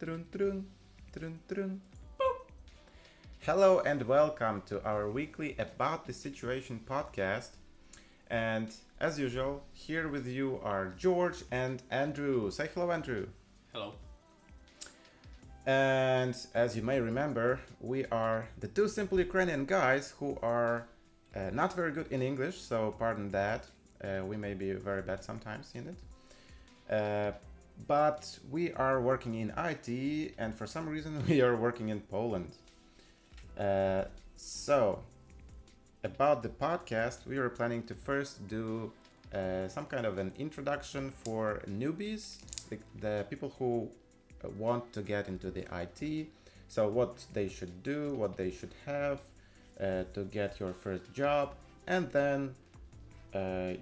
Trun, trun, trun, trun. Hello and welcome to our weekly About the Situation podcast. And as usual, here with you are George and Andrew. Say hello, Andrew. Hello. And as you may remember, we are the two simple Ukrainian guys who are not very good in English, so pardon that. We may be very bad sometimes in it. But we are working in IT, and for some reason, we are working in Poland. So, about the podcast, we were planning to first do some kind of an introduction for newbies, the people who want to get into the IT. So, what they should do, what they should have to get your first job, and then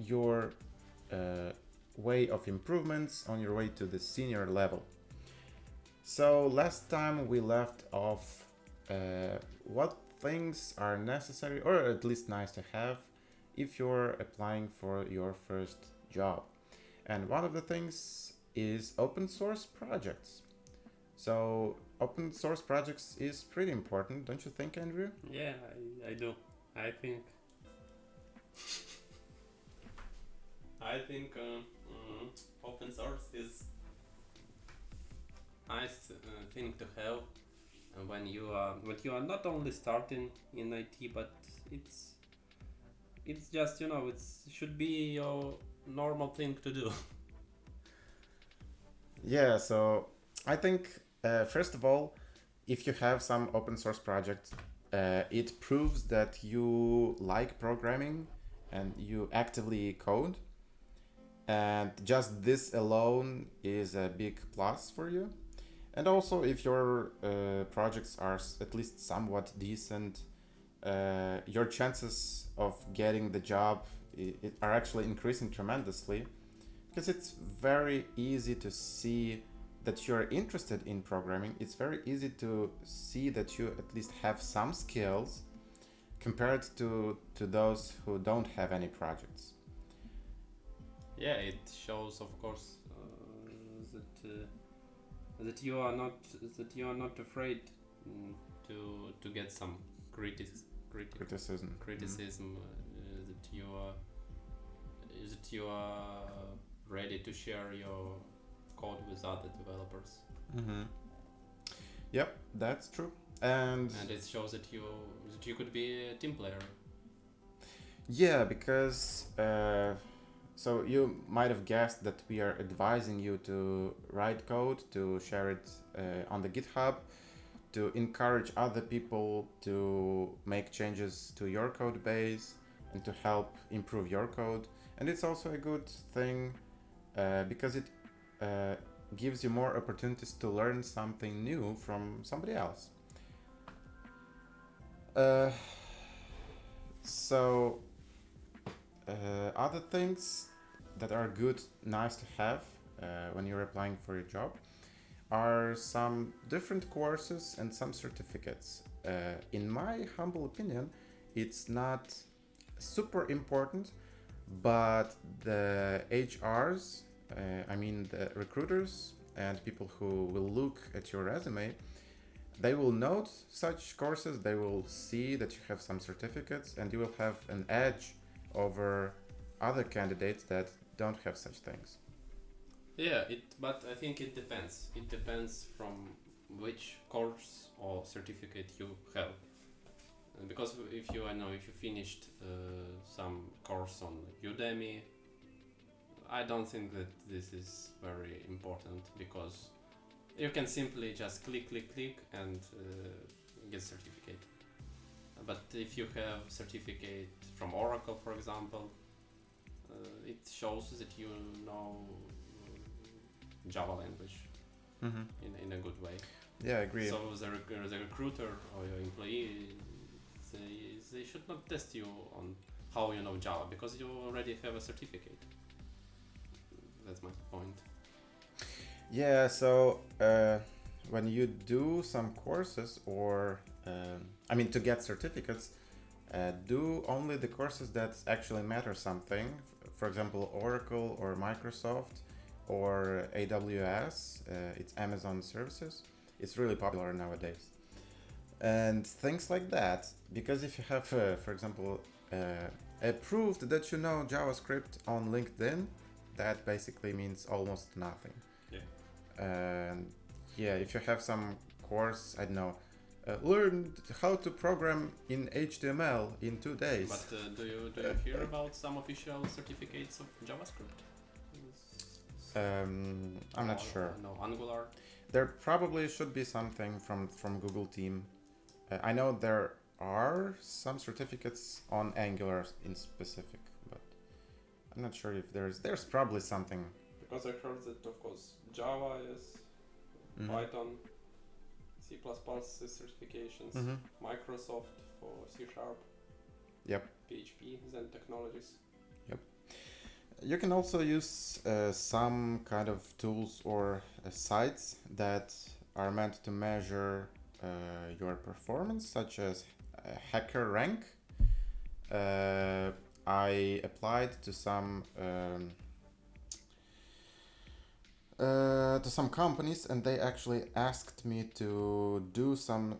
your way of improvements on your way to the senior level. So, last time we left off what things are necessary or at least nice to have if you're applying for your first job. And one of the things is open source projects. So open source projects is pretty important, don't you think, Andrew? Yeah, I do. I think. I think open source is nice thing to have when you are not only starting in IT, but it's just it should be your normal thing to do. Yeah, so I think first of all, if you have some open source project, it proves that you like programming and you actively code. And just this alone is a big plus for you. And also, if your projects are at least somewhat decent, your chances of getting the job are actually increasing tremendously because it's very easy to see that you're interested in programming. It's very easy to see that you at least have some skills compared to those who don't have any projects. Yeah, it shows, of course, that you are not afraid to get some Criticism. criticism, that you are ready to share your code with other developers. Mm-hmm. Yep, that's true. And it shows that you could be a team player. yeah, because so you might have guessed that we are advising you to write code, to share it on the GitHub, to encourage other people to make changes to your code base and to help improve your code. And it's also a good thing because it gives you more opportunities to learn something new from somebody else. So other things that are good, nice to have when you're applying for a job are some different courses and some certificates. In my humble opinion, it's not super important, but the HRs, I mean the recruiters and people who will look at your resume, they will note such courses, they will see that you have some certificates, and you will have an edge over other candidates that don't have such things. Yeah, but I think it depends. It depends from which course or certificate you have. Because if you finished some course on Udemy, I don't think that this is very important because you can simply just click and get certificate. But if you have certificate from Oracle, for example, it shows that you know Java language in a good way. Yeah, I agree. So the recruiter or your employee, they should not test you on how you know Java because you already have a certificate. That's my point. Yeah, so when you do some courses or, to get certificates, do only the courses that actually matter something. For example, Oracle or Microsoft or AWS. It's Amazon services. It's really popular nowadays. And things like that. Because if you have, for example, proved that you know JavaScript on LinkedIn, that basically means almost nothing. Yeah. And yeah, if you have some course, I don't know, learn how to program in HTML in 2 days. But do you hear about some official certificates of JavaScript? I'm not sure. No, Angular. There probably should be something from Google team. I know there are some certificates on Angular in specific, but I'm not sure if there's probably something. Because I heard that of course Java is, Python, C++ certifications, Microsoft for C#. Yep. PHP, Zen Technologies. You can also use some kind of tools or sites that are meant to measure your performance, such as HackerRank. I applied to some companies, and they actually asked me to do some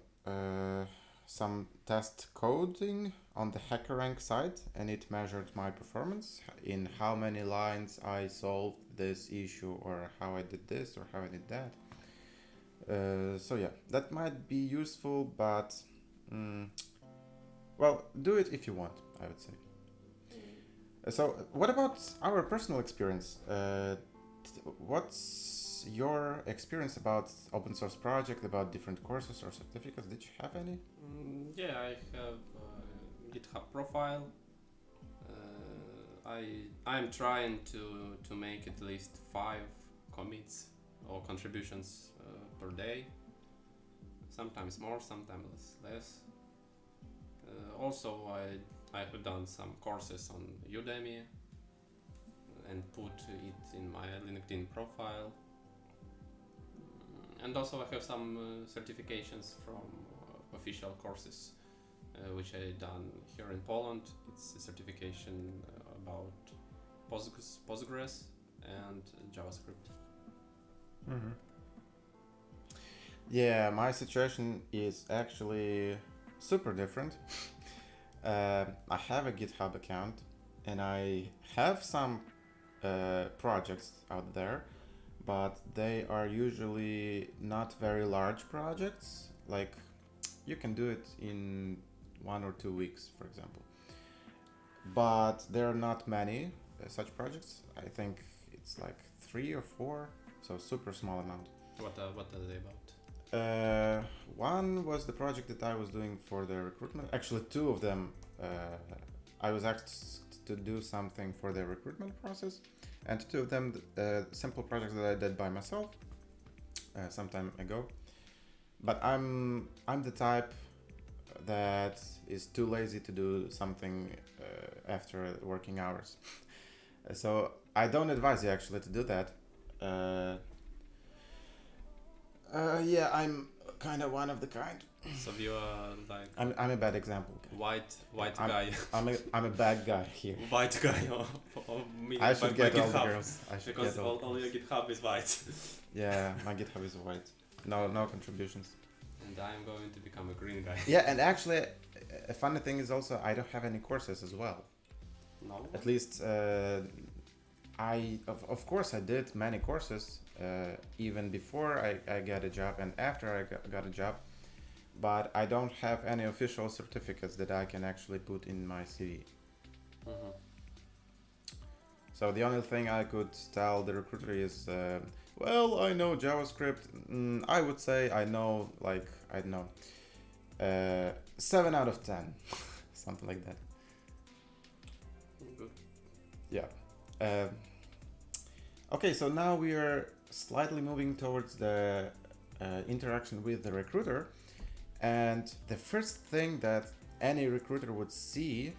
test coding on the HackerRank site, and it measured my performance in how many lines I solved this issue, or how I did this, or how I did that. So yeah, that might be useful, but well, do it if you want, I would say. So what about our personal experience? What's your experience about open source project, about different courses or certificates? Did you have any? Yeah, I have a GitHub profile. I'm trying to make at least 5 commits or contributions per day. Sometimes more, sometimes less. Also, I have done some courses on Udemy and put it in my LinkedIn profile. And also I have some certifications from official courses which I done here in Poland. It's a certification about Postgres and JavaScript. Mm-hmm. Yeah, my situation is actually super different. I have a GitHub account, and I have some projects out there, but they are usually not very large projects. Like, you can do it in 1 or 2 weeks, for example. But there are not many such projects. I think it's like 3 or 4, so super small amount. What are they about? One was the project that I was doing for the recruitment. Actually, 2 of them, I was asked to do something for the recruitment process, and 2 of them, simple projects that I did by myself some time ago. But I'm the type that is too lazy to do something after working hours. So I don't advise you actually to do that. Yeah, I'm kind of one of the kind. So you are like I'm a bad example. white guy. I'm a bad guy here. White guy or me. I should get all the GitHub. girls. I should Because get all. all your GitHub is white. Yeah, my GitHub is white. No contributions. And I'm going to become a green guy. Yeah, and actually, a funny thing is also I don't have any courses as well. No. At least of course I did many courses even before I got a job and after I got a job, but I don't have any official certificates that I can actually put in my CV. Mm-hmm. So the only thing I could tell the recruiter is, well, I know JavaScript. I would say I know, like, I don't know, 7 out of 10, something like that. Good. Yeah. Okay, so now we are slightly moving towards the interaction with the recruiter, and the first thing that any recruiter would see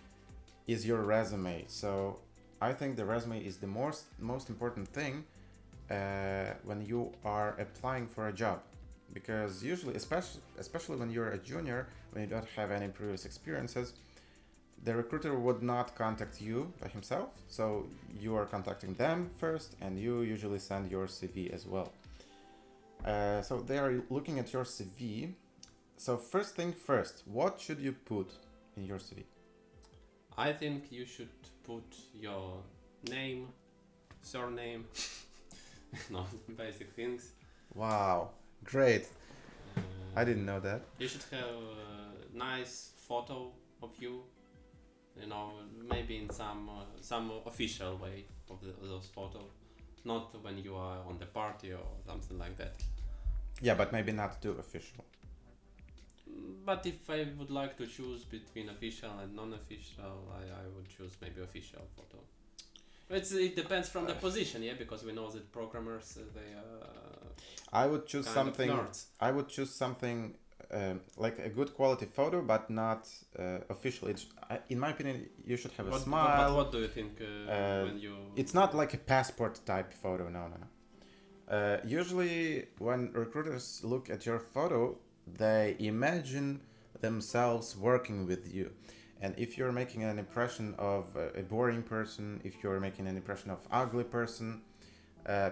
is your resume. So I think the resume is the most important thing when you are applying for a job, because usually, especially when you're a junior, when you don't have any previous experiences, the recruiter would not contact you by himself, so you are contacting them first, and you usually send your CV as well. So they are looking at your CV. So first thing first, what should you put in your CV? I think you should put your name, surname, no, basic things. Wow, great. Uh, I didn't know that. You should have a nice photo of you. You know, maybe in some official way of those photos, not when you are on the party or something like that. Yeah, but maybe not too official. But if I would like to choose between official and non-official, I would choose maybe official photo. It depends from the position, yeah, because we know that programmers they I would choose kind something. of nerds. I would choose something like a good quality photo, but not official. In my opinion, you should have a smile. What do you think when you? It's not like a passport type photo. No, no, no. Usually, when recruiters look at your photo, they imagine themselves working with you. And if you're making an impression of a boring person, if you're making an impression of ugly person,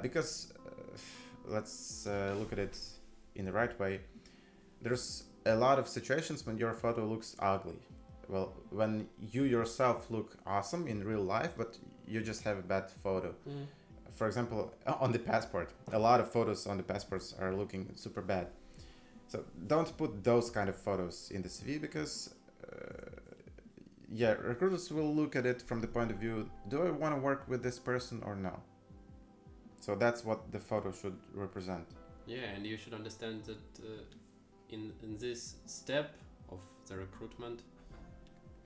because let's look at it in the right way, there's a lot of situations when your photo looks ugly. Well, when you yourself look awesome in real life, but you just have a bad photo. For example, on the passport, a lot of photos on the passports are looking super bad. So don't put those kind of photos in the CV because, recruiters will look at it from the point of view: do I want to work with this person or no? So that's what the photo should represent. Yeah, and you should understand that in this step of the recruitment,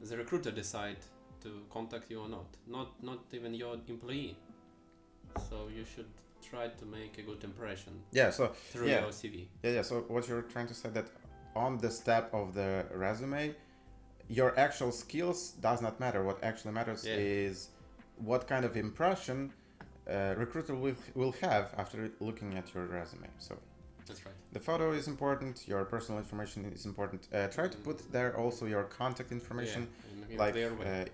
the recruiter decide to contact you or not even your employee. So you should try to make a good impression. Yeah. So through your CV. Yeah. So what you're trying to say that on the step of the resume, your actual skills does not matter. What actually matters is what kind of impression recruiter will have after looking at your resume. So that's right. The photo is important. Your personal information is important. Try to put there also your contact information, like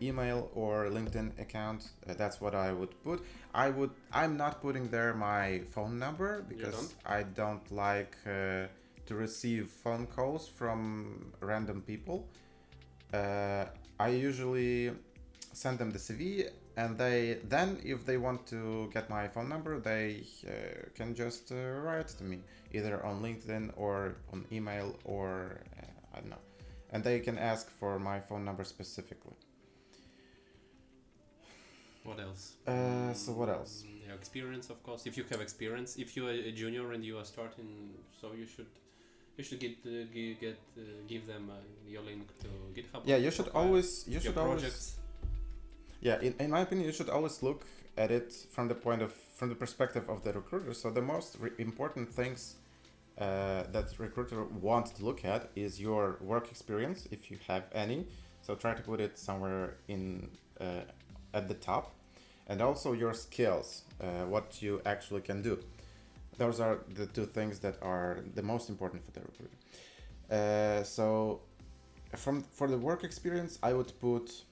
email or LinkedIn account. That's what I would put. I'm not putting there my phone number because I don't like to receive phone calls from random people. I usually send them the CV, and if they want to get my phone number, they can just write to me either on LinkedIn or on email or I don't know, and they can ask for my phone number specifically. What else? So what else? Your experience, of course. If you have experience, if you're a junior and you are starting, so you should give them your link to GitHub. Yeah, you should always projects. Yeah, in my opinion, you should always look at it from the perspective of the recruiter. So the most important things that recruiter wants to look at is your work experience, if you have any. So try to put it somewhere in at the top, and also your skills, what you actually can do. Those are the two things that are the most important for the recruiter. So for the work experience, I would put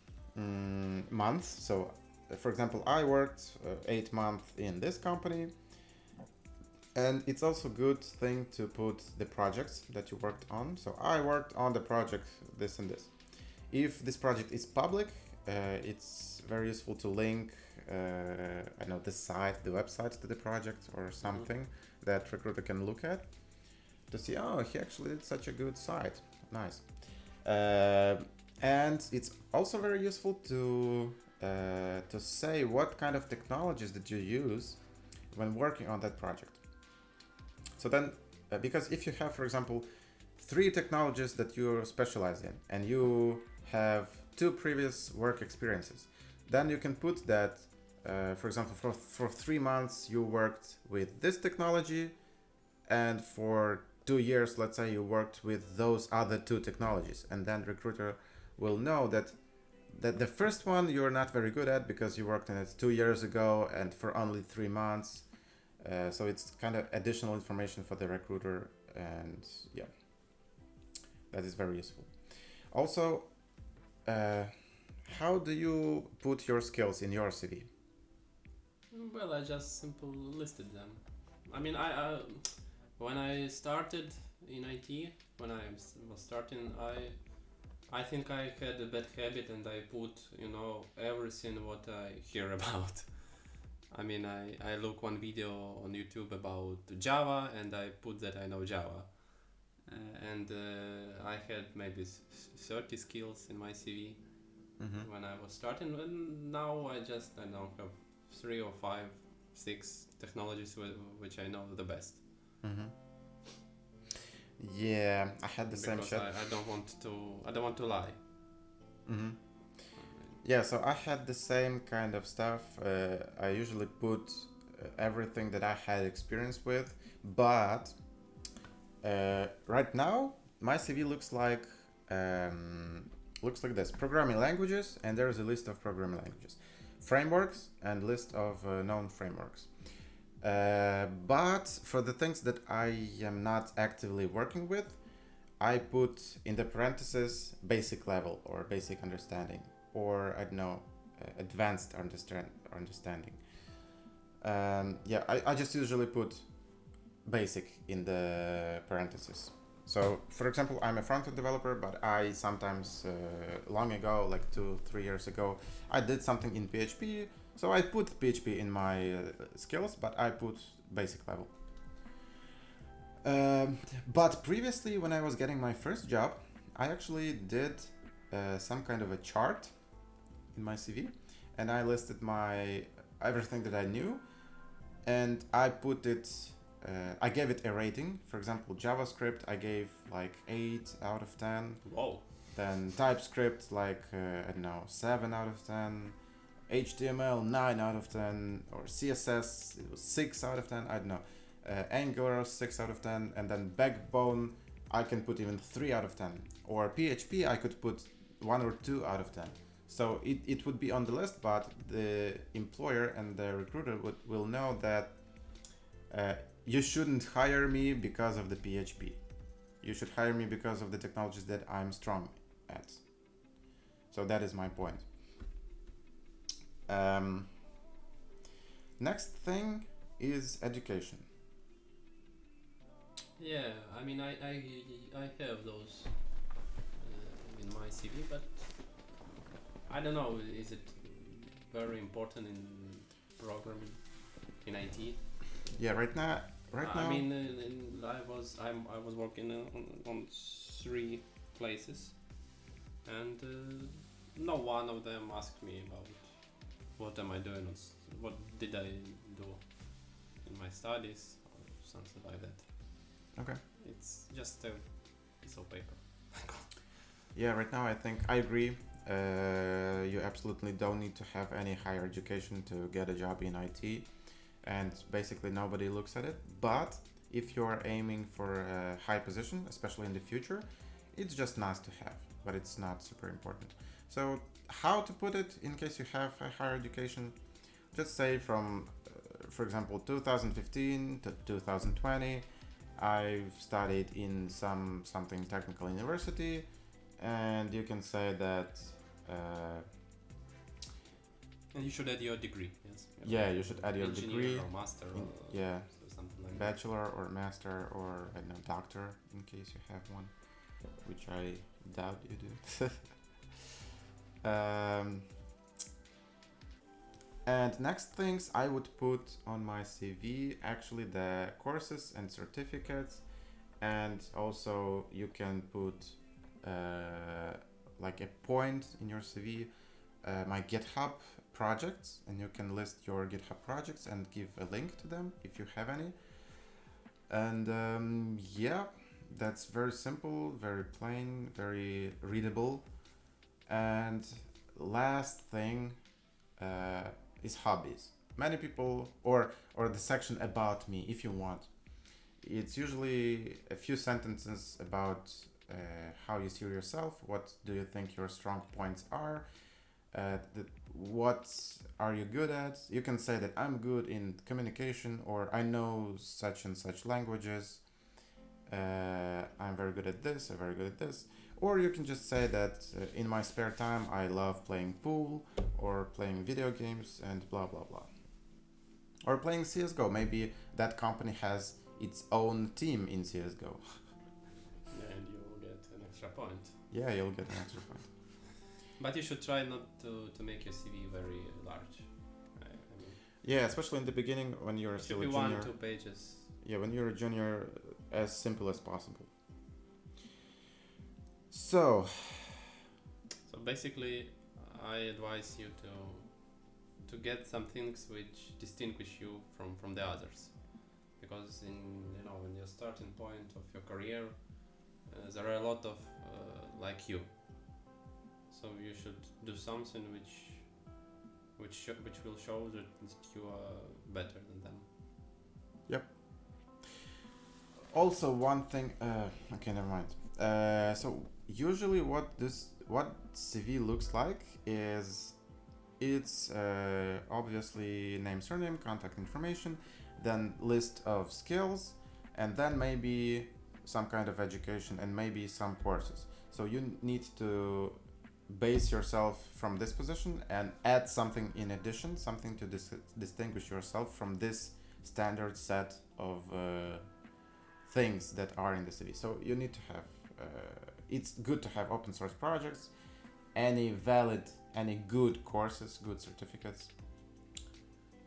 months. So for example, I worked 8 months in this company, and it's also good thing to put the projects that you worked on. So I worked on the project this and this. If this project is public, it's very useful to link the website to the project or something that recruiter can look at to see, oh, he actually did such a good site. Nice. And it's also very useful to say what kind of technologies did you use when working on that project. So then, because if you have, for example, 3 technologies that you specialize in, and you have 2 previous work experiences, then you can put that, for example, for 3 months you worked with this technology, and for 2 years, let's say, you worked with those other 2 technologies, and then recruiter will know that the first one you're not very good at because you worked on it 2 years ago and for only 3 months. So it's kind of additional information for the recruiter, and that is very useful. Also, How do you put your skills in your CV? Well, I just simply listed them. I mean, I when I started in IT, when I was starting, I think I had a bad habit and I put, everything what I hear about. I mean, I look one video on YouTube about Java and I put that I know Java. And I had maybe 30 skills in my CV Mm-hmm. when I was starting. And now I don't have 3 or 5, 6 technologies which I know the best. Mm-hmm. Yeah, I had the same Because shit. I don't want to lie. Mm-hmm. Yeah, so I had the same kind of stuff. I usually put everything that I had experience with, but right now my CV looks like this: programming languages, and there's a list of programming languages, frameworks, and list of known frameworks. But for the things that I am not actively working with, I put in the parentheses basic level or basic understanding, or I don't know, advanced understanding. Yeah, I just usually put basic in the parentheses. So, for example, I'm a front-end developer, but I sometimes, long ago, like 2, 3 years ago, I did something in PHP. So I put PHP in my skills, but I put basic level. But previously, when I was getting my first job, I actually did some kind of a chart in my CV, and I listed my everything that I knew, and I put it. I gave it a rating. For example, JavaScript, I gave like 8 out of 10. Whoa. Then TypeScript, like I don't know, 7 out of 10. HTML 9 out of 10, or CSS it was 6 out of 10. I don't know. Angular 6 out of 10, and then Backbone I can put even 3 out of 10. Or PHP I could put 1 or 2 out of 10. So it would be on the list, but the employer and the recruiter will know that you shouldn't hire me because of the PHP. You should hire me because of the technologies that I'm strong at. So that is my point. Um, Next thing is education. Yeah, I mean, I have those in my CV, but I don't know, is it very important in programming, in IT? Yeah, right I now. mean, I was working on 3 places, and no one of them asked me about what am I doing, what did I do in my studies or something like that. Okay. It's just a piece of paper. Yeah, right now I think I agree. You absolutely don't need to have any higher education to get a job in IT, and basically nobody looks at it. But if you're aiming for a high position, especially in the future, it's just nice to have, but it's not super important. So, how to put it in case you have a higher education? Just say from, for example, 2015 to 2020, I've studied in something technical university, and you can say that uh, And you should add your degree, yes. yeah, you should add your engineer degree or master in, or yeah, something like that. bachelor or master, or I don't know, doctor, in case you have one, which I doubt you do. And next things I would put on my CV, actually, the courses and certificates, and also you can put like a point in your CV, my GitHub projects, and you can list your GitHub projects and give a link to them if you have any. And yeah, that's very simple, very plain, very readable. And last thing is hobbies. Many people, or the section about me, if you want. It's usually a few sentences about how you see yourself, what do you think your strong points are, what are you good at. You can say that I'm good in communication, or I know such and such languages. I'm very good at this, I'm very good at this. Or you can just say that in my spare time I love playing pool or playing video games and blah blah blah. Or playing CSGO. Maybe that company has its own team in CSGO. Yeah, and you will get an extra point. Yeah, you'll get an extra point. But you should try not to make your CV very large. I mean, Yeah, especially in the beginning when you're it should still be a junior. 1-2 pages. Yeah, when you're a junior, as simple as possible. So, So basically, I advise you to get some things which distinguish you from the others, because in your starting point of your career, there are a lot of like you. So you should do something which will show that you are better than them. also one thing. Okay, never mind. So usually, what CV looks like is it's obviously name, surname, contact information, then list of skills, and then maybe some kind of education and maybe some courses. So you need to base yourself from this position and add something in addition, something to distinguish yourself from this standard set of things that are in the CV. So you need to have. It's good to have open source projects, any good courses, good certificates,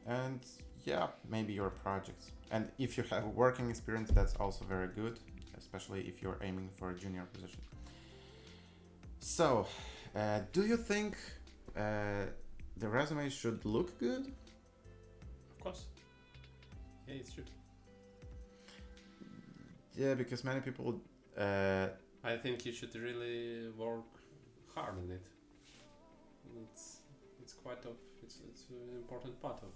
and yeah, maybe your projects. And if you have working experience, that's also very good, especially if you're aiming for a junior position. So, do you think the resume should look good? Of course. Yeah, it's true. Yeah, because many people. I think you should really work hard on it. It's quite of it's an important part of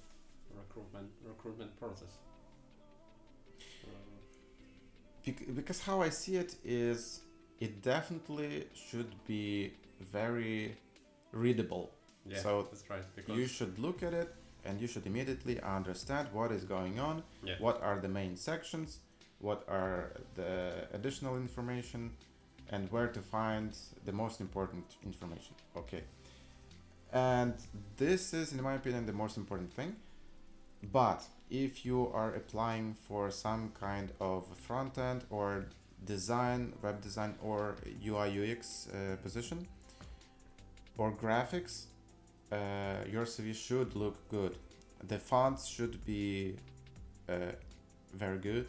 recruitment process. Because how I see it is, it definitely should be very readable. Yeah, So that's right. Because you should look at it and you should immediately understand what is going on, yeah, what are the main sections, what are the additional information, and where to find the most important information. Okay. And this is, in my opinion, the most important thing. But if you are applying for some kind of front end or design, web design, or UI UX position, or graphics, your CV should look good. The fonts should be very good.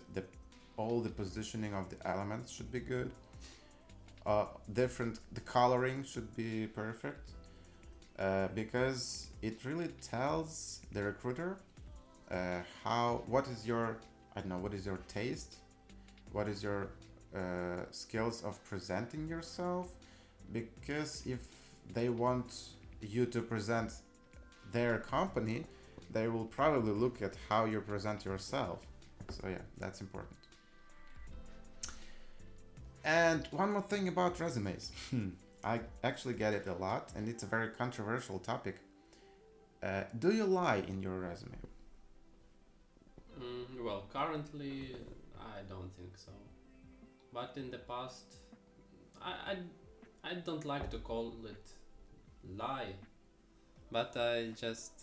All the positioning of the elements should be good. The coloring should be perfect, because it really tells the recruiter what is your, I don't know, what is your taste, what is your skills of presenting yourself. Because if they want you to present their company, they will probably look at how you present yourself. So yeah, that's important. And one more thing about resumes. I actually get it a lot, and it's a very controversial topic. Do you lie in your resume? well, currently I don't think so. But in the past, I don't like to call it lie, but I just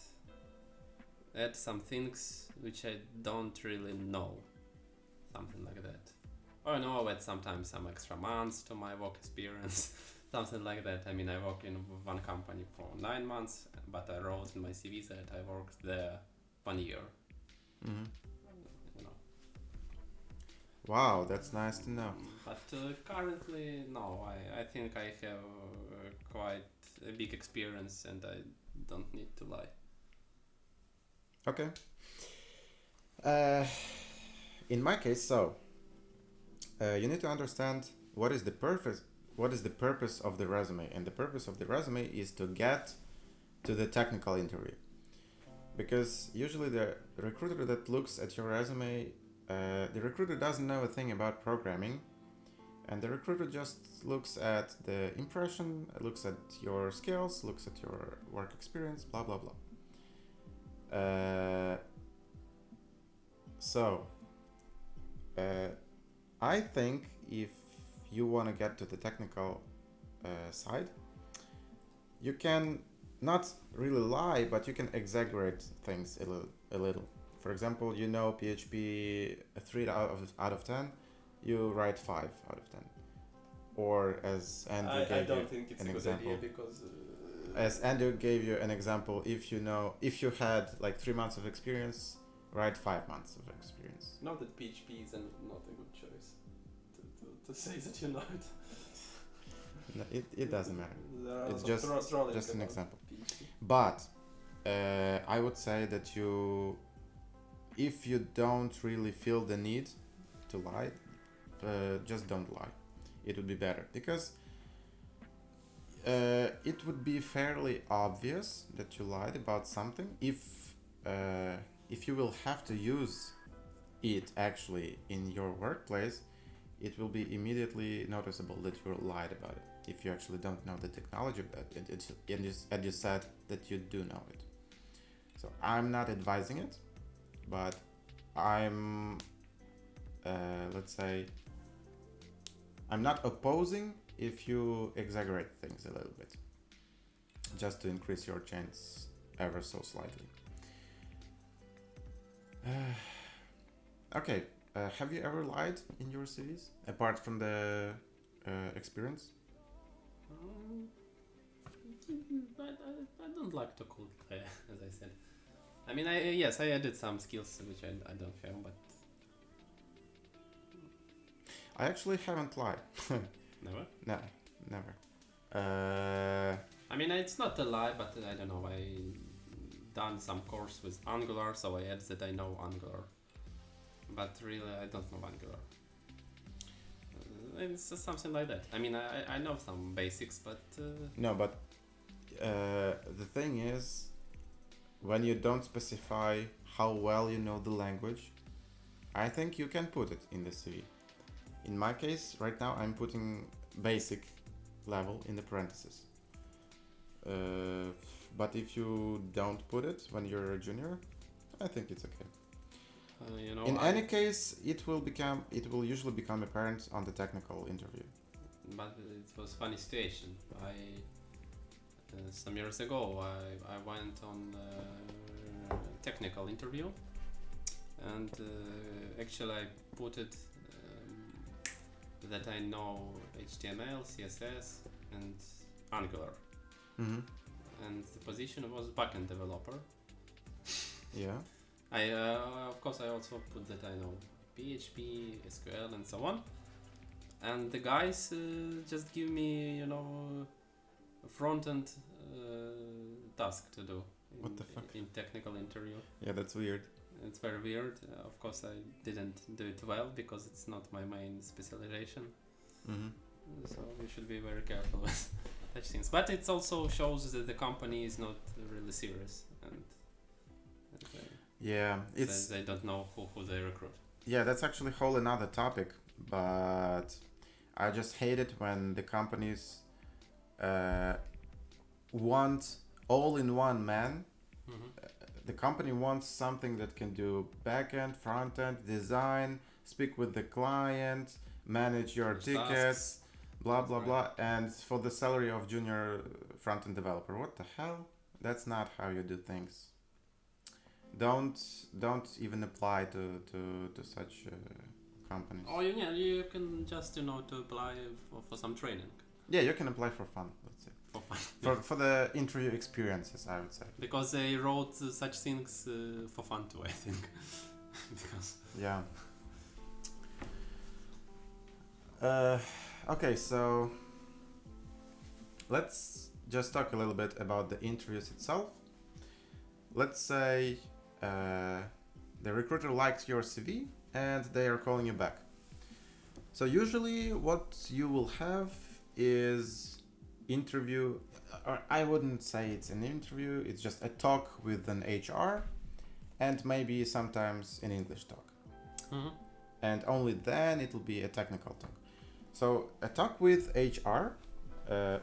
add some things which I don't really know, something like that. Or no, I add sometimes some extra months to my work experience, something like that. I mean, I work in one company for 9 months, but I wrote in my CV that I worked there 1 year. Mm-hmm. You know. Wow, that's nice to know. But currently, no. I think I have quite a big experience, and I don't need to lie. Okay. In my case, you need to understand what is the purpose of the resume, and the purpose of the resume is to get to the technical interview. Because usually the recruiter that looks at your resume, the recruiter doesn't know a thing about programming, and the recruiter just looks at the impression, looks at your skills, looks at your work experience, blah blah blah. So I think if you want to get to the technical side, you can not really lie, but you can exaggerate things a little. For example, you know PHP 3 out of 10, you write 5 out of 10. Or as Andrew gave you think it's an a good example. idea because As Andrew gave you an example, if you had like 3 months of experience, write 5 months of experience. not that PHP is not a good choice to say that you know it. No, it doesn't matter. There are It's lots of trolling just an about example. PHP. But I would say that if you don't really feel the need to lie, just don't lie. It would be better because it would be fairly obvious that you lied about something if you will have to use it actually in your workplace. It will be immediately noticeable that you lied about it if you actually don't know the technology of that, and you said that you do know it. So I'm not advising it, but I'm let's say I'm not opposing if you exaggerate things a little bit, just to increase your chance ever so slightly. Okay, have you ever lied in your CVs apart from the experience? I don't like to code, as I said. I mean, yes, I added some skills which I don't have, but I actually haven't lied. never. No, never. I mean, it's not a lie, but I don't know. I done some course with Angular, so I add that I know Angular, but really I don't know Angular. It's just something like that. I mean, I know some basics, but No, but the thing is, when you don't specify how well you know the language, I think you can put it in the CV. In my case, right now, I'm putting basic level in the parentheses. But if you don't put it when you're a junior, I think it's okay. you know, In any case, it will usually become apparent on the technical interview. but it was funny situation. Some years ago, I went on a technical interview, and actually I put it that I know HTML, CSS, and Angular, Mm-hmm. and the position was backend developer. Yeah. Of course, I also put that I know PHP, SQL, and so on. And the guys just give me, a front-end task to do What the fuck? in technical interview. Yeah, that's weird. It's very weird. Of course, I didn't do it well because it's not my main specialization. Mm-hmm. So you should be very careful with such things. But it also shows that the company is not really serious and Yeah, it's they don't know who they recruit. yeah, that's actually a whole another topic. But I just hate it when the companies want all-in-one man. The company wants something that can do backend, front-end, design, speak with the client, manage your Manage tickets, tasks. blah blah Right. blah, and for the salary of junior front-end developer. What the hell? That's not how you do things. Don't even apply to such companies. Oh, yeah, you can just to apply for some training Yeah, you can apply for fun. Let's say for fun. for the interview experiences, I would say. Because they wrote such things for fun too, I think. Because Yeah. Okay, so let's just talk a little bit about the interviews itself. Let's say the recruiter likes your CV and they are calling you back. So usually what you will have is interview, or I wouldn't say it's an interview, it's just a talk with an HR and maybe sometimes an English talk. And only then it will be a technical talk. So a talk with HR,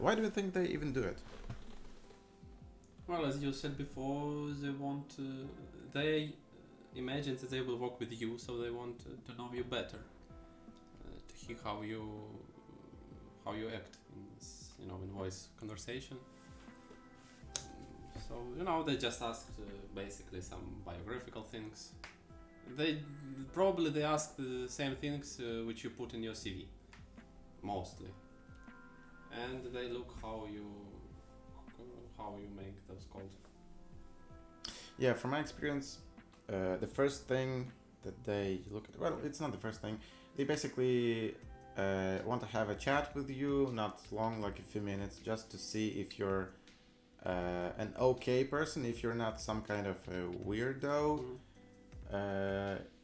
why do you think they even do it? well, as you said before, they want they imagine that they will work with you, so they want to know you better. see how you act in this, in voice conversation. So they just asked basically some biographical things. They ask the same things which you put in your CV, mostly, and they look how you make those calls. Yeah, from my experience, the first thing that they look at, well, it's not the first thing. They basically want to have a chat with you, not long, like a few minutes, just to see if you're an okay person, if you're not some kind of a weirdo,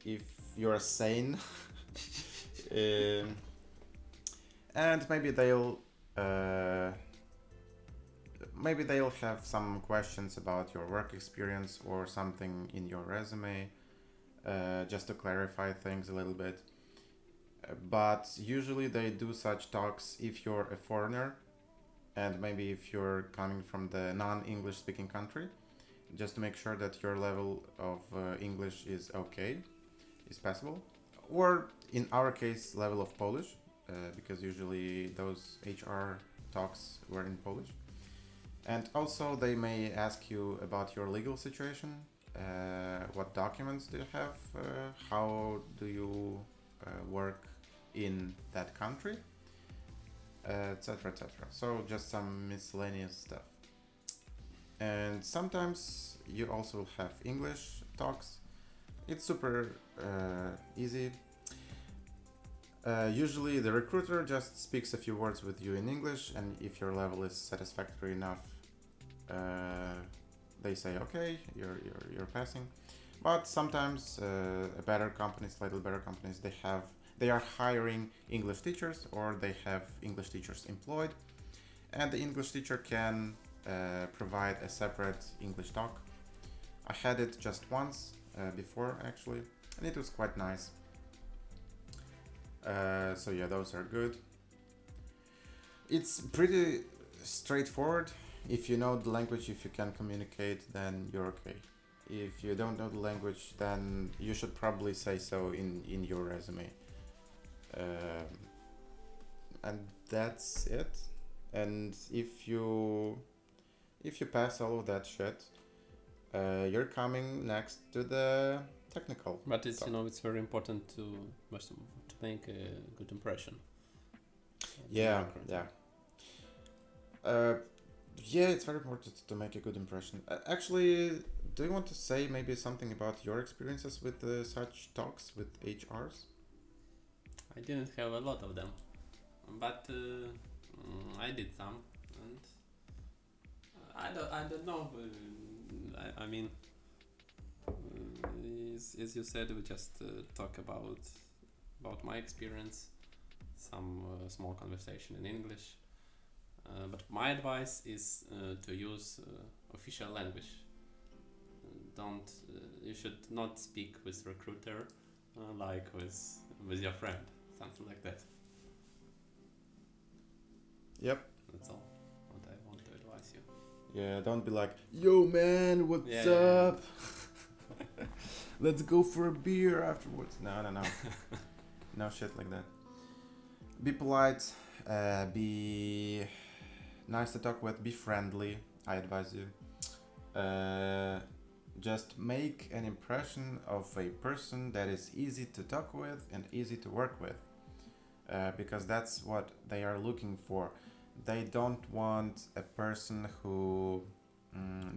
if you're sane. And maybe they'll have some questions about your work experience or something in your resume, just to clarify things a little bit. But usually they do such talks if you're a foreigner and maybe if you're coming from the non-English speaking country, just to make sure that your level of English is okay, is passable. Or in our case, level of Polish, because usually those HR talks were in Polish. And also they may ask you about your legal situation, what documents do you have, how do you work in that country, etc. etc. So just some miscellaneous stuff. And sometimes you also have English talks. It's super easy. Usually the recruiter just speaks a few words with you in English, and if your level is satisfactory enough, they say, okay, you're passing. But sometimes better companies, slightly better companies, they are hiring English teachers, or they have English teachers employed, and the English teacher can provide a separate English talk. I had it just once before, actually, and it was quite nice. So yeah, those are good. It's pretty straightforward. If you know the language, if you can communicate, then you're okay. If you don't know the language, then you should probably say so in your resume. And that's it. And if you pass all of that shit, you're coming next to the technical. But it's it's very important to make a good impression. Yeah. Yeah, it's very important to make a good impression. Actually, do you want to say maybe something about your experiences with such talks with HRs? I didn't have a lot of them, but I did some, and I don't know. I mean, as you said, we just talk about my experience, some small conversation in English. But my advice is to use official language. You should not speak with recruiter like with your friend, something like that. Yep. That's all what I want to advise you. Yeah, don't be like, yo man, what's up? Let's go for a beer afterwards. No. No shit like that. Be polite, be nice to talk with, be friendly, I advise you. Just make an impression of a person that is easy to talk with and easy to work with, because that's what they are looking for. They don't want a person who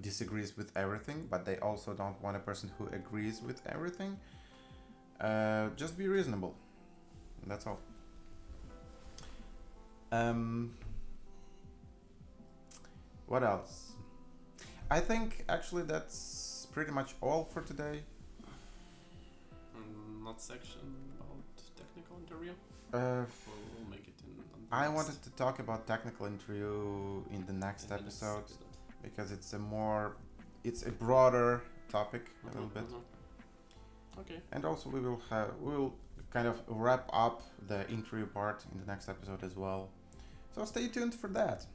disagrees with everything, but they also don't want a person who agrees with everything. Just be reasonable. That's all. What else? I think actually that's pretty much all for today. Not section about technical interview. We'll make it in. I wanted to talk about technical interview in the next episode because it's a broader topic a little bit. Okay. And also we will kind of wrap up the interview part in the next episode as well. So stay tuned for that.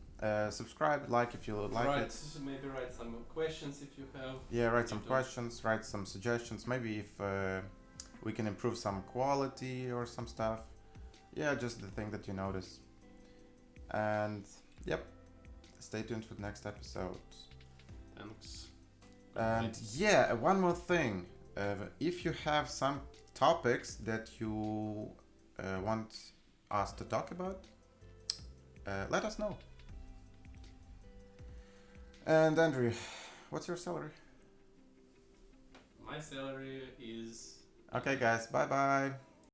Subscribe, like if you like it. Maybe write some questions if you have. Yeah, write some questions, write some suggestions. Maybe if we can improve some quality or some stuff. Yeah, just the thing that you notice. And yep, stay tuned for the next episode. Thanks. And yeah, one more thing. If you have some topics that you want us to talk about, let us know. And Andrew, what's your salary? My salary is Okay, guys, bye bye.